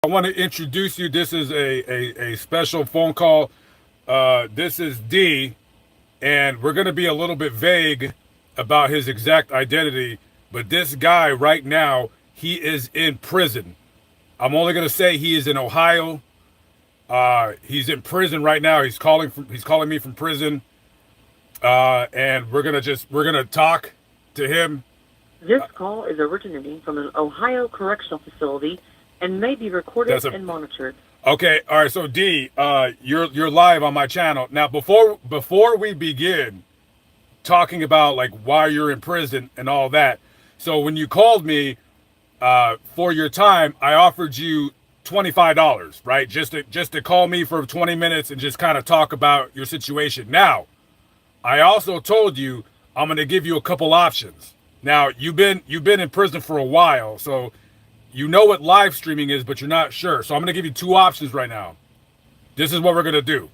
I want to introduce you. This is a special phone call. This is D, and we're going to be a little bit vague about his exact identity. But this guy right now, he is in prison. I'm only going to say he is in Ohio. He's in prison right now. He's calling me from prison, and we're gonna talk to him. This call is originating from an Ohio correctional facility and may be recorded and monitored. Okay, all right. So D, you're live on my channel now. Before we begin talking about like why you're in prison and all that, so when you called me for your time, I offered you $25, right? Just to call me for 20 minutes and just kind of talk about your situation. Now, I also told you I'm going to give you a couple options. Now, you've been in prison for a while, so you know what live streaming is, but you're not sure. So I'm going to give you two options right now. This is what we're going to do.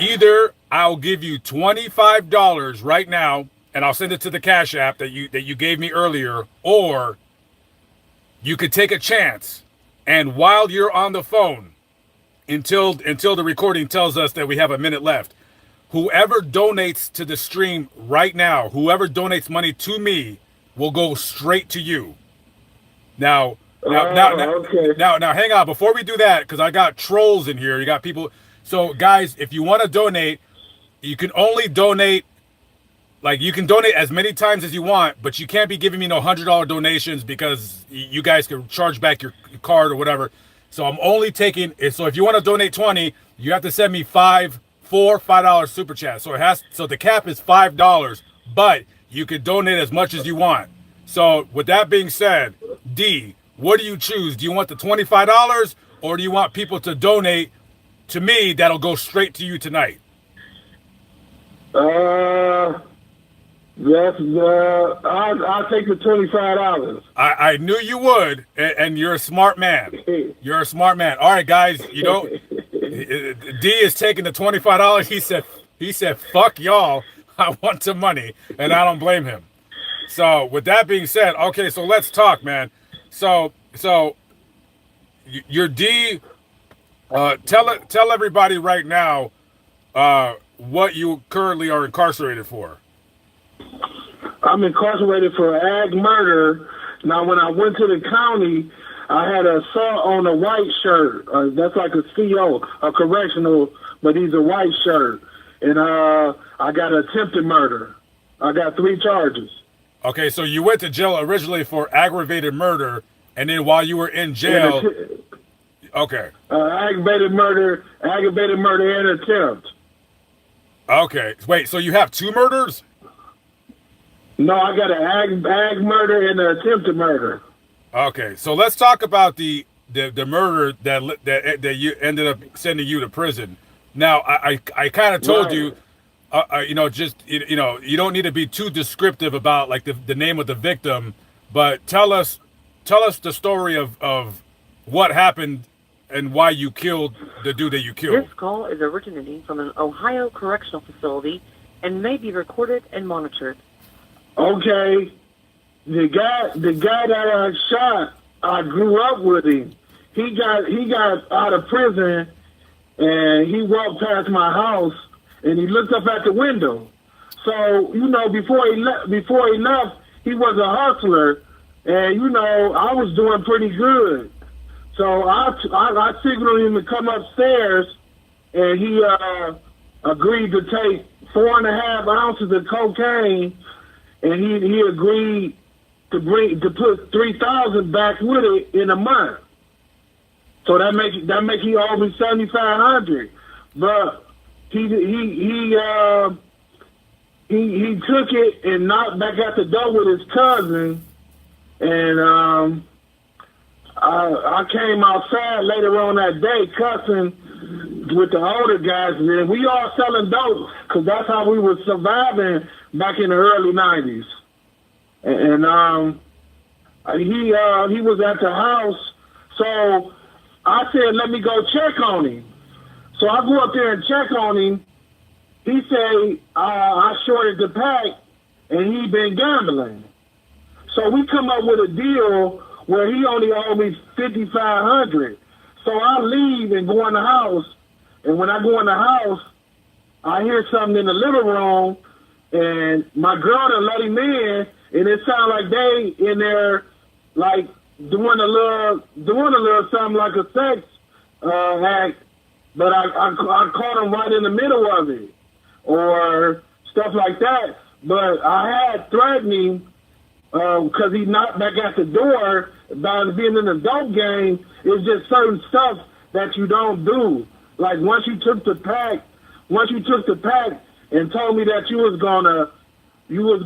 Either I'll give you $25 right now, and I'll send it to the Cash App that you gave me earlier, or you could take a chance, and while you're on the phone, until the recording tells us that we have a minute left, whoever donates to the stream right now, whoever donates money to me, will go straight to you. Now, hang on. Before we do that, because I got trolls in here, you got people. So, guys, if you want to donate, you can only donate. Like, you can donate as many times as you want, but you can't be giving me no $100 donations because you guys can charge back your card or whatever. So I'm only taking it. So if you want to donate 20, you have to send me $5 super chat. So the cap is $5, but you can donate as much as you want. So with that being said, D, what do you choose? Do you want the $25 or do you want people to donate to me that'll go straight to you tonight? Yes, I'll take the $25. I knew you would, and you're a smart man. You're a smart man. All right, guys, you know, D is taking the $25. He said, fuck y'all. I want the money, and I don't blame him. So with that being said, okay, so let's talk, man. So your D, tell everybody right now what you currently are incarcerated for. I'm incarcerated for ag murder. Now, when I went to the county, I had an assault on a white shirt. That's like a CO, a correctional, but he's a white shirt. And I got attempted murder. I got 3 charges. Okay, so you went to jail originally for aggravated murder, and then while you were in jail... Okay. Aggravated murder and attempt. Okay. Wait, so you have 2 murders? No, I got an ag murder and an attempted murder. Okay, so let's talk about the murder that you ended up sending you to prison. Now, I kind of told you, you know, you don't need to be too descriptive about like the name of the victim, but tell us the story of what happened and why you killed the dude that you killed. This call is originating from an Ohio correctional facility and may be recorded and monitored. Okay, the guy that I shot, I grew up with him. He got out of prison, and he walked past my house, and he looked up at the window. So you know, before he left, he was a hustler, and you know, I was doing pretty good. So I signaled him to come upstairs, and he agreed to take 4.5 ounces of cocaine. And he agreed to put 3,000 back with it in a month. So that make he owe me 7,500. But he took it and knocked back at the door with his cousin. And I came outside later on that day cussing with the older guys. And we all selling dope because that's how we were surviving back in the early 90s. And he was at the house, so I said, let me go check on him. So I go up there and check on him. He said, I shorted the pack, and he been gambling. So we come up with a deal where he only owed me $5,500. So I leave and go in the house, and when I go in the house, I hear something in the living room, and my girl done let him in, and it sounds like they in there, like doing a little something like a sex act, but I caught him right in the middle of it, or stuff like that. But I had threatened him because he knocked back at the door about being in the dope game. It's just certain stuff that you don't do. Like once you took the pack and told me that you was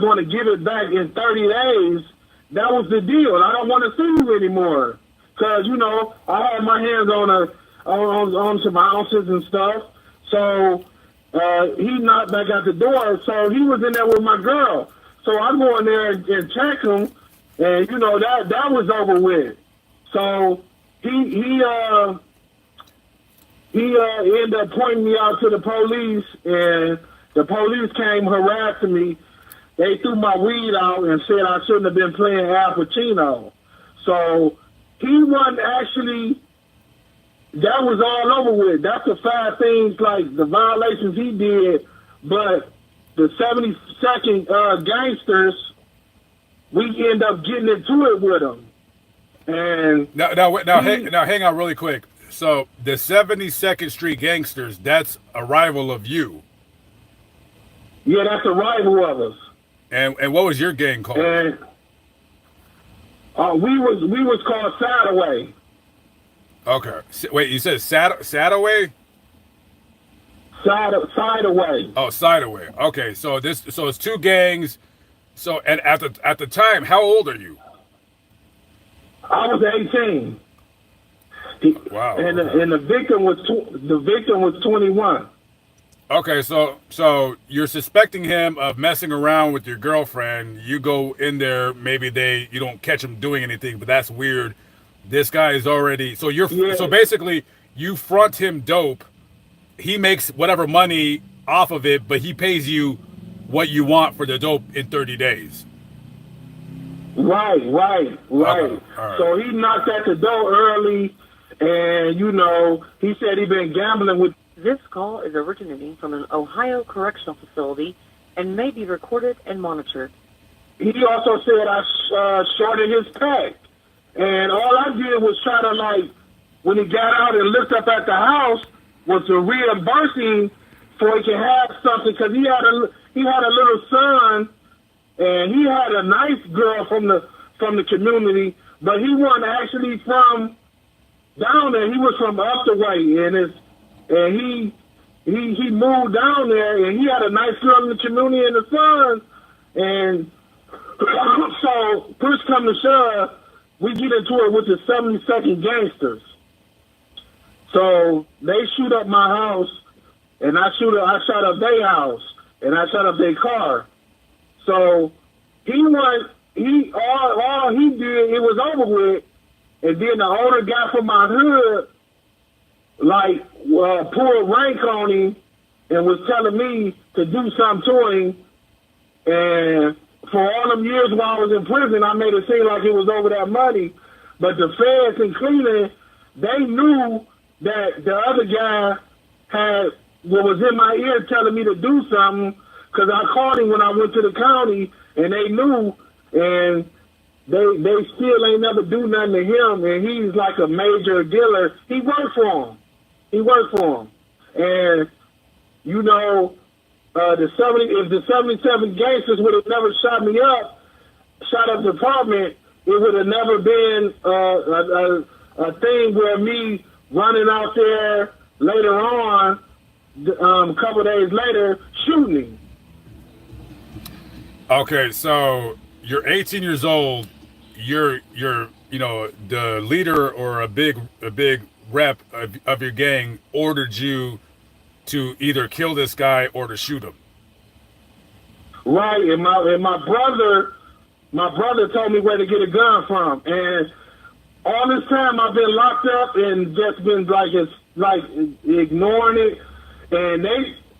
gonna give it back in 30 days, that was the deal. I don't want to see you anymore, cause I had my hands on some ounces and stuff. So he knocked back at the door. So he was in there with my girl. So I go in there and check him, and that was over with. So he ended up pointing me out to the police, and the police came harassing me. They threw my weed out and said I shouldn't have been playing Al Pacino. So he wasn't actually, that was all over with. That's the 5 things, like the violations he did, but the 72nd gangsters, we end up getting into it with them. And now hang on really quick. So the 72nd Street gangsters, that's a rival of you. Yeah, that's a rival of us. And what was your gang called? And we was called Sadaway. Okay. Wait, you said Sadaway? Sideaway. Oh, Sideaway. Okay, so it's 2 gangs. So and at the time, how old are you? I was 18. Wow. And the victim was 21. Okay, so you're suspecting him of messing around with your girlfriend. You go in there, maybe you don't catch him doing anything, but that's weird. This guy is already so basically you front him dope. He makes whatever money off of it, but he pays you what you want for the dope in 30 days. Right. Okay. All right. So he knocked at the door early, and he said he'd been gambling with. This call is originating from an Ohio correctional facility and may be recorded and monitored. He also said I shorted his pack. And all I did was try to, when he got out and looked up at the house, was to reimburse him so he could have something, because he had a little son, and he had a nice girl from the community, but he wasn't actually from down there. He was from up the way, and he moved down there, and he had a nice girl in the community and the son, and so push come to shove, we get into it with the 72nd gangsters. So they shoot up my house, and I shot up their house, and I shot up their car. So all he did, it was over with, and then the older guy from my hood, pulled rank on him and was telling me to do something to him. And for all them years while I was in prison, I made it seem like it was over that money. But the feds in Cleveland, they knew that the other guy was in my ear telling me to do something, because I called him when I went to the county, and they knew, and they still ain't never do nothing to him, and he's like a major dealer. He worked for him. And, if the 77 gangsters would have never shot up the apartment, it would have never been a thing where me running out there later on, a couple of days later, shooting. Okay, so you're 18 years old. You're the leader or a big rep of your gang ordered you to either kill this guy or to shoot him. Right, and my brother told me where to get a gun from, and all this time I've been locked up and just been ignoring it. And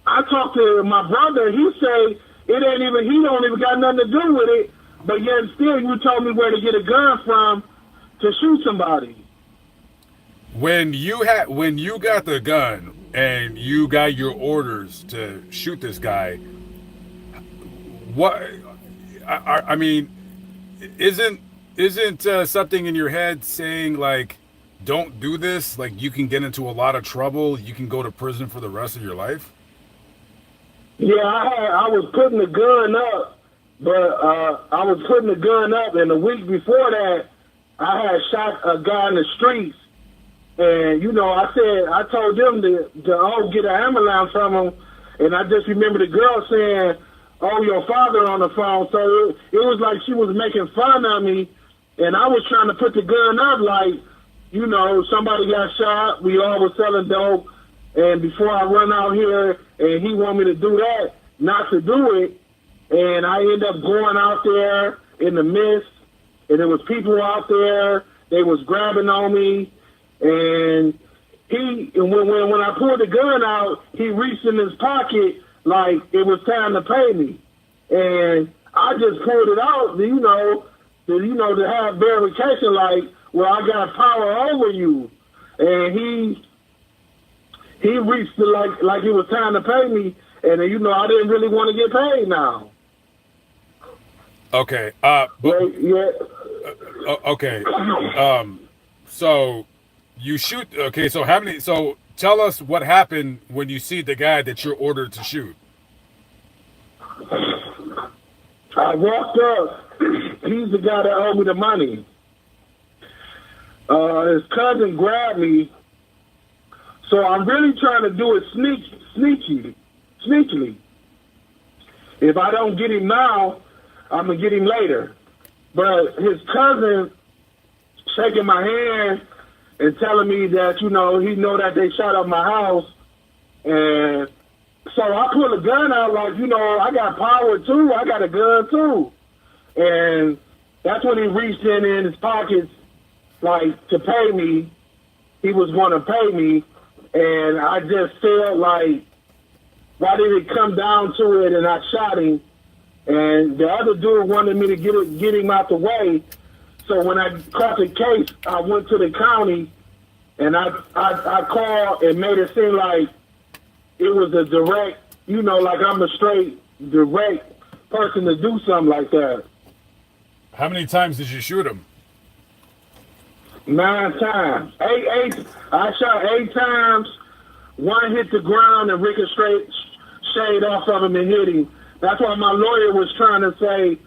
I talked to my brother. He say he don't even got nothing to do with it. But yet still, you told me where to get a gun from. to shoot somebody. When you got the gun and you got your orders to shoot this guy, what? I mean, isn't something in your head saying like, don't do this? Like you can get into a lot of trouble. You can go to prison for the rest of your life. Yeah, I was putting the gun up, but I was putting the gun up, and the week before that, I had shot a guy in the streets. And, you know, I told them to get an ambulance from him. And I just remember the girl saying, oh, your father on the phone. So it was like she was making fun of me. And I was trying to put the gun up like, you know, somebody got shot. We all were selling dope. And before I run out here and he want me to do that, not to do it. And I end up going out there in the mist. And there was people out there. They was grabbing on me. And when I pulled the gun out, he reached in his pocket like it was time to pay me. And I just pulled it out, to have verification like, well, I got power over you. And he reached it like it was time to pay me. And, I didn't really want to get paid now. Okay. Yeah. Okay. So you shoot. Okay. So tell us what happened when you see the guy that you're ordered to shoot. I walked up. He's the guy that owed me the money. His cousin grabbed me. So I'm really trying to do it sneakily. If I don't get him now, I'm going to get him later. But his cousin shaking my hand and telling me that, he know that they shot up my house. And so I pulled a gun out like, I got power too. I got a gun too. And that's when he reached in his pockets, like, to pay me. He was going to pay me. And I just felt like, why did it come down to it? And I shot him. And the other dude wanted me to get him out the way. So when I caught the case, I went to the county and I called and made it seem like it was a direct, like I'm a straight, direct person to do something like that. How many times did you shoot him? 9 times. Eight. I shot 8 times. One hit the ground and ricocheted off of him and hit him. That's why my lawyer was trying to say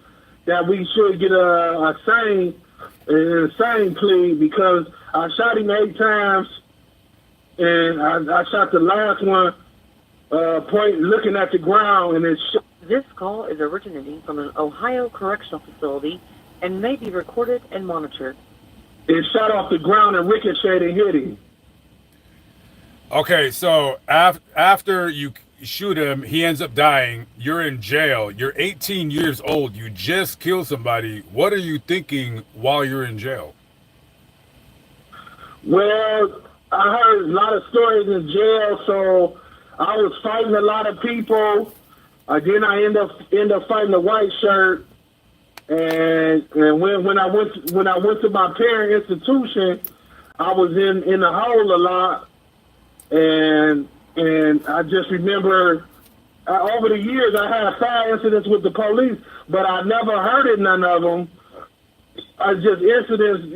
that we should get a insane plea because I shot him 8 times and I shot the last one looking at the ground and it's. This call is originating from an Ohio correctional facility and may be recorded and monitored. It shot off the ground and ricocheted and hit him. Okay, so after you shoot him, he ends up dying. You're in jail. You're 18 years old. You just killed somebody. What are you thinking while you're in jail? Well, I heard a lot of stories in jail, so I was fighting a lot of people. Then I end up fighting the white shirt. And when I went to my parent institution, I was in the hole a lot. And I just remember over the years I had 5 incidents with the police, but I never hurted none of them. I just incidents,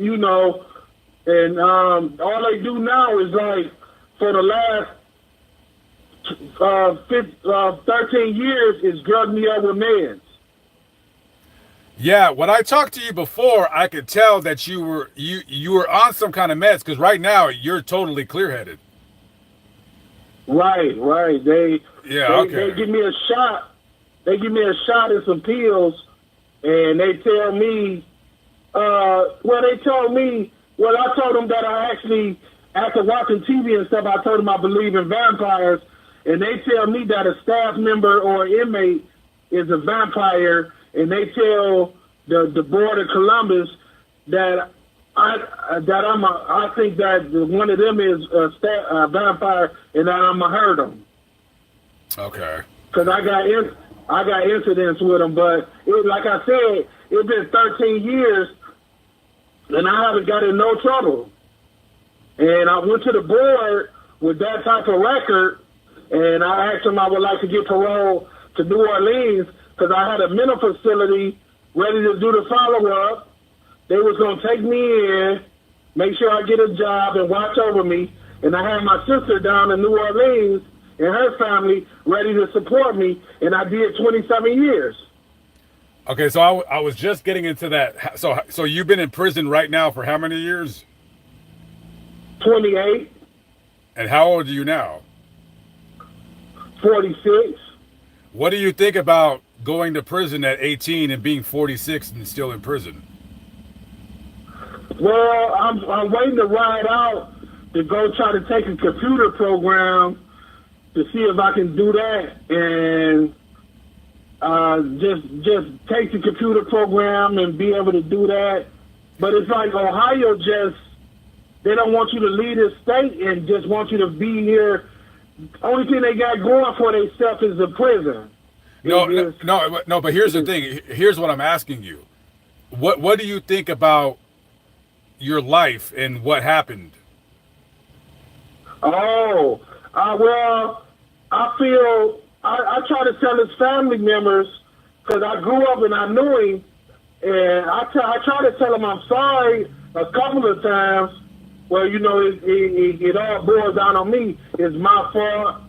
and all they do now is like for the last 13 years is drug me up with meds. Yeah, when I talked to you before, I could tell that you were on some kind of meds because right now you're totally clear-headed. Right. They give me a shot. They give me a shot and some pills, and they tell me. I told them that I actually, after watching TV and stuff, I told them I believe in vampires, and they tell me that a staff member or inmate is a vampire, and they tell the board of Columbus that I think that one of them is a vampire and that I'm gonna hurt them. Okay. Because I got incidents with them, but like I said, it's been 13 years and I haven't got in no trouble. And I went to the board with that type of record, and I asked them I would like to get parole to New Orleans because I had a mental facility ready to do the follow-up. They was going to take me in, make sure I get a job and watch over me. And I had my sister down in New Orleans and her family ready to support me, and I did 27 years. Okay, so I was just getting into that. So you've been in prison right now for how many years? 28. And how old are you now? 46. What do you think about going to prison at 18 and being 46 and still in prison? Well, I'm waiting to ride out to go try to take a computer program to see if I can do that and just take the computer program and be able to do that. But it's like Ohio they don't want you to leave the state and just want you to be here. Only thing they got going for themselves is the prison. No, but here's the thing. Here's what I'm asking you. What do you think about your life and what happened? Oh, well, I feel I try to tell his family members because I grew up and I knew him, and I try to tell him I'm sorry a couple of times. Well, you know, it all boils down on me. It's my fault,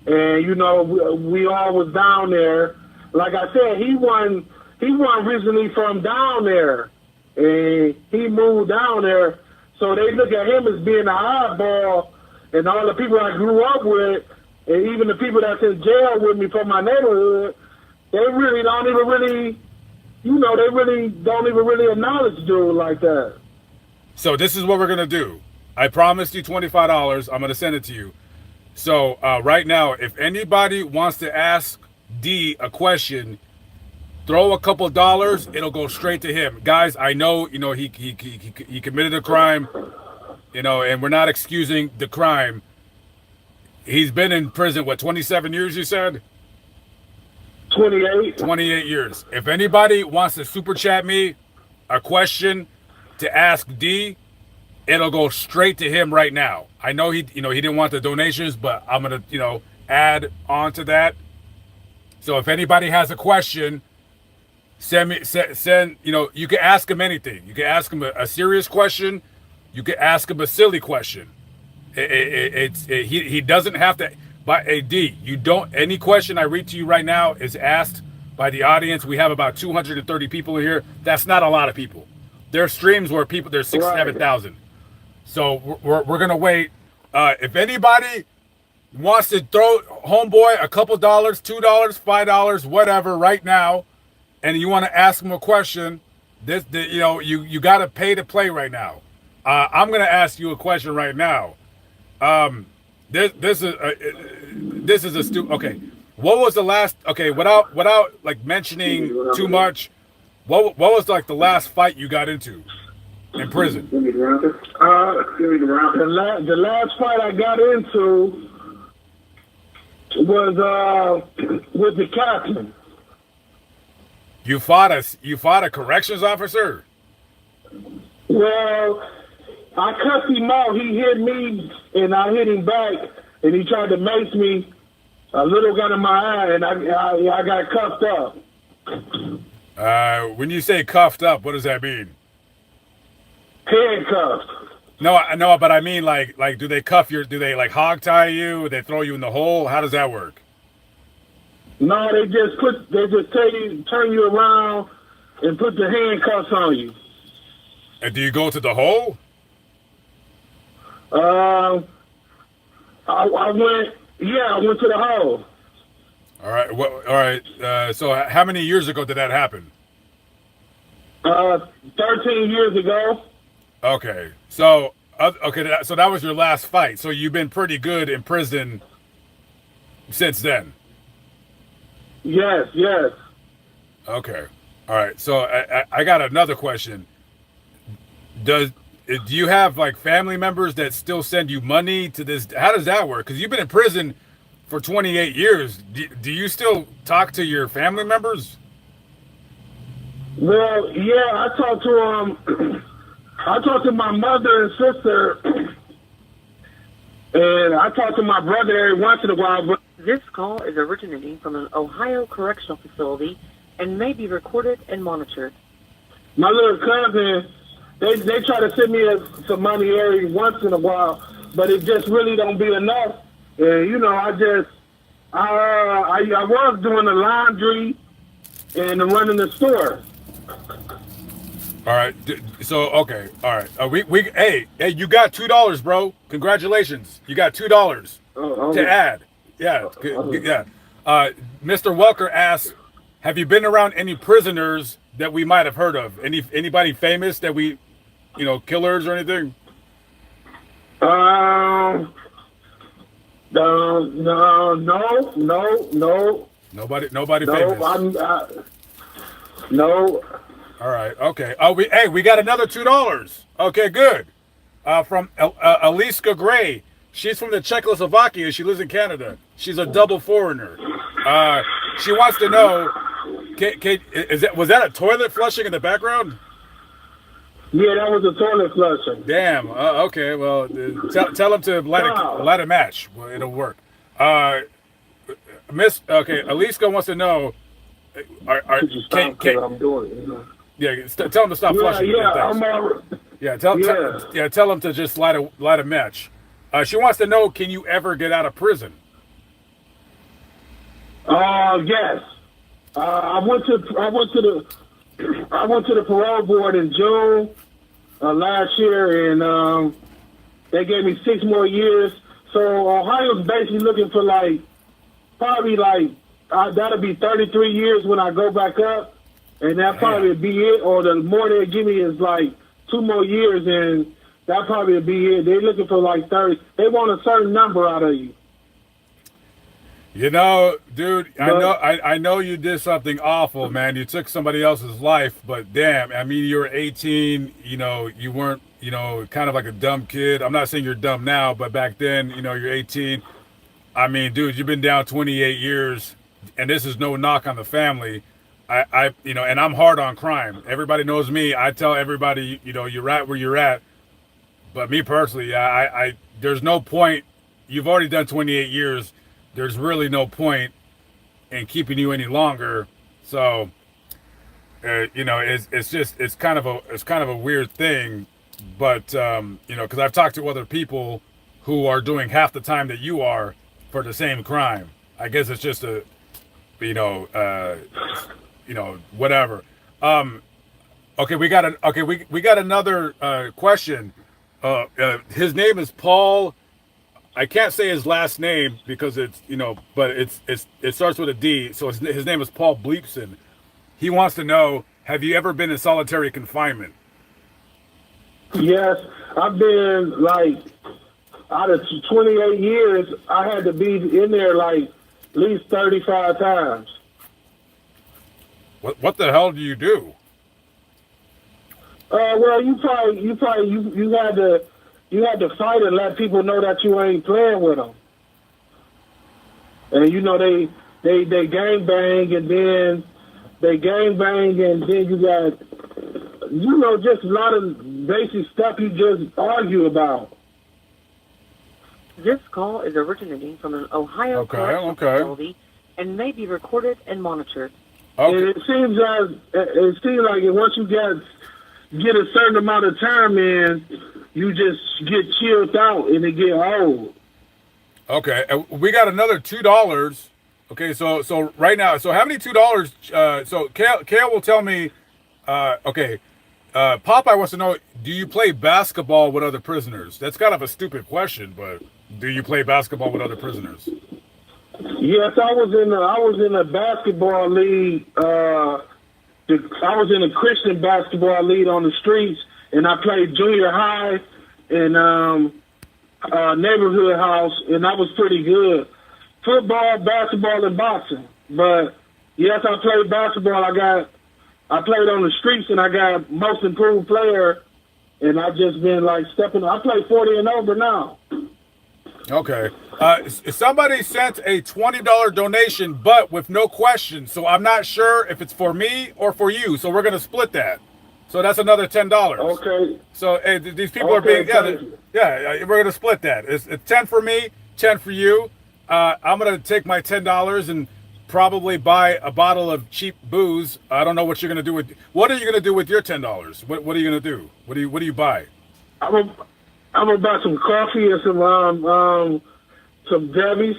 and you know, we all was down there. Like I said, he wasn't originally from down there, and he moved down there. So they look at him as being a oddball, and all the people I grew up with, and even the people that's in jail with me from my neighborhood, they really don't even really, you know, they really don't even really acknowledge dude like that. So this is what we're gonna do. I promised you $25. I'm gonna send it to you. So right now, if anybody wants to ask D a question, throw a couple dollars. It'll go straight to him. Guys, I know, you know, he committed a crime, you know, and we're not excusing the crime. He's been in prison, what, 27 years, you said? 28. 28 years. If anybody wants to super chat me a question to ask D, it'll go straight to him right now. I know he didn't want the donations, but I'm gonna, you know, add on to that. So if anybody has a question, send, you know, you can ask him anything. You can ask him a serious question. You can ask him a silly question. He doesn't have to. But D, you don't. Any question I read to you right now is asked by the audience. We have about 230 people here. That's not a lot of people. There are streams where there's 6,000-7,000. So we're gonna wait. If anybody wants to throw homeboy a couple dollars, $2, $5, whatever, right now, and you want to ask him a question, you know, you got to pay to play right now. I'm gonna ask you a question right now. This is a stupid. Okay, what was the last? Okay, without like mentioning too much, what was like the last fight you got into in prison? The last fight I got into was with the captain. You fought a corrections officer? Well, I cussed him out. He hit me, and I hit him back, and he tried to mace me. A little got in my eye, and I got cuffed up. When you say cuffed up, what does that mean? Handcuffed. No, but I mean like do they like hog tie you? They throw you in the hole? How does that work? No, they just turn you around and put the handcuffs on you. And do you go to the hole? I went to the hole. All right. All right. So how many years ago did that happen? 13 years ago. Okay. So so that was your last fight. So you've been pretty good in prison since then. Yes. Okay. All right. So I got another question. Do you have like family members that still send you money to this? How does that work? Because you've been in prison for 28 years. Do you still talk to your family members? Well, yeah, I talk to them. I talk to my mother and sister, and I talk to my brother every once in a while. But This call is originating from an Ohio correctional facility and may be recorded and monitored. my little cousin, they try to send me some money every once in a while, but it just really don't be enough. And you know, I was doing the laundry and running the store. All right. So okay. All right. Hey, you got $2, bro. Congratulations. You got $2 to add. Yeah. Yeah. Mr. Welker asks, have you been around any prisoners that we might have heard of? Anybody famous that we, killers or anything? No. Nobody No, famous. No. All right. Okay. We got another $2. Okay, good. From Aliska Gray. She's from the Czechoslovakia. She lives in Canada. She's a double foreigner. She wants to know, was that a toilet flushing in the background? Yeah, that was a toilet flushing. Damn. Okay. Well, tell them to light a match. Well, it'll work. Aliska wants to know. Could you stop what I'm doing? You know? Yeah, tell them to stop flushing. Tell them to just light a match. She wants to know, can you ever get out of prison? Yes. I went to the parole board in June last year, and they gave me 6 more years. So Ohio's basically looking for probably that'll be 33 years when I go back up. And that probably be it, or the more they give me is 2 more years, and that probably be it. They're looking for 30. They want a certain number out of you. Dude, I know you did something awful, man. You took somebody else's life, but damn, I mean, you were 18. You weren't, kind of like a dumb kid. I'm not saying you're dumb now, but back then, you're 18. I mean, dude, you've been down 28 years, and this is no knock on the family. And I'm hard on crime. Everybody knows me. I tell everybody, you're at where you're at. But me personally, I there's no point. You've already done 28 years. There's really no point in keeping you any longer. So, it's kind of a weird thing. But because I've talked to other people who are doing half the time that you are for the same crime. I guess it's just whatever. Okay, we got another question. His name is Paul. I can't say his last name because it's but it starts with a D. So his name is Paul Bleepson. He wants to know: have you ever been in solitary confinement? Yes, I've been out of 28 years, I had to be in there at least 35 times. What the hell do you do? Well, you had to fight and let people know that you ain't playing with them. And they gang bang, and then you got just a lot of basic stuff you just argue about. This call is originating from an Ohio correctional facility and may be recorded and monitored. Okay. And it seems like once you get a certain amount of time in, you just get chilled out and it get old. Okay, we got another $2. Okay, so right now, so how many $2? So Kale will tell me. Popeye wants to know: do you play basketball with other prisoners? That's kind of a stupid question, but do you play basketball with other prisoners? Yes, I was in a basketball league. I was in a Christian basketball league on the streets, and I played junior high and neighborhood house, and that was pretty good. Football, basketball, and boxing. But yes, I played basketball. I played on the streets, and I got most improved player, and I've just been stepping. I play 40 and over now. Okay. Somebody sent a $20 donation, but with no question. So I'm not sure if it's for me or for you. So we're going to split that. So that's another $10. Okay. So hey, these people are being we're gonna split that. It's 10 for me, 10 for you. I'm gonna take my $10 and probably buy a bottle of cheap booze. I don't know what you're gonna do with. What are you gonna do with your $10? What are you gonna do? What do you buy? I'm gonna buy some coffee and some Debbie's.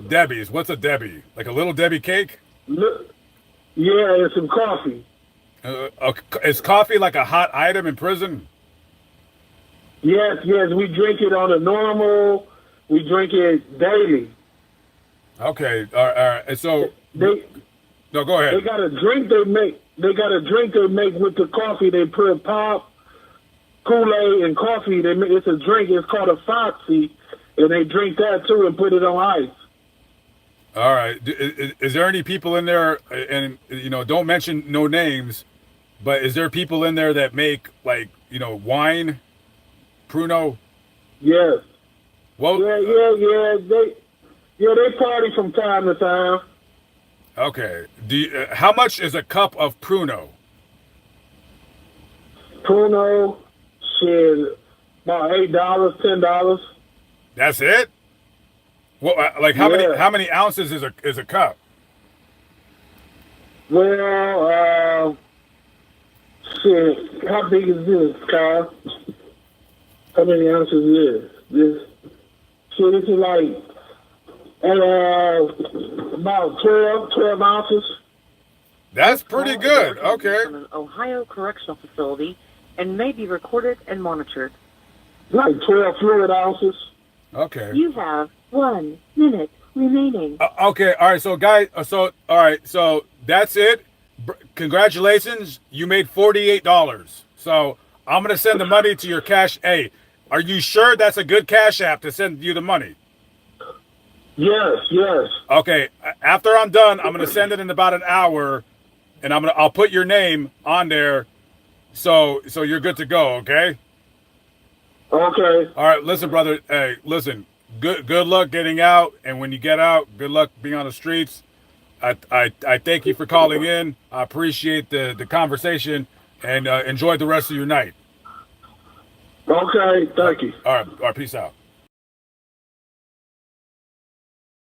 Debbie's. What's a Debbie? Like a little Debbie cake? Yeah, and some coffee. Is coffee like a hot item in prison? Yes, we drink it on a normal. We drink it daily. Okay, all right. So no, go ahead. They got a drink they make. With the coffee. They put pop, Kool-Aid, and coffee. It's a drink. It's called a Foxy, and they drink that too and put it on ice. All right. Is there any people in there? And don't mention no names. But is there people in there that make wine, Pruno? Yes. Well, yeah. They party from time to time. Okay. How much is a cup of Pruno? Pruno, shit, about $8, $10. That's it. Well, how many ounces is a cup? Well, shit, how big is this, Kyle? How many ounces is this? Shit, this is like about 12 ounces. That's pretty good. Okay. From an Ohio correctional facility and may be recorded and monitored. Like 12 fluid ounces. Okay. You have 1 minute remaining. Okay. All right. So, guys. So that's it. Congratulations. You made $48. So I'm gonna send the money to your cash. Hey, are you sure that's a good Cash App to send you the money? Yes. Okay. After I'm done, I'm gonna send it in about an hour, and I'll put your name on there, so you're good to go. Okay. Okay. All right. Listen, brother. Hey, listen. Good luck getting out, and when you get out, good luck being on the streets. I thank you for calling in. I appreciate the conversation, and enjoy the rest of your night. Okay. Thank you. All right. Peace out.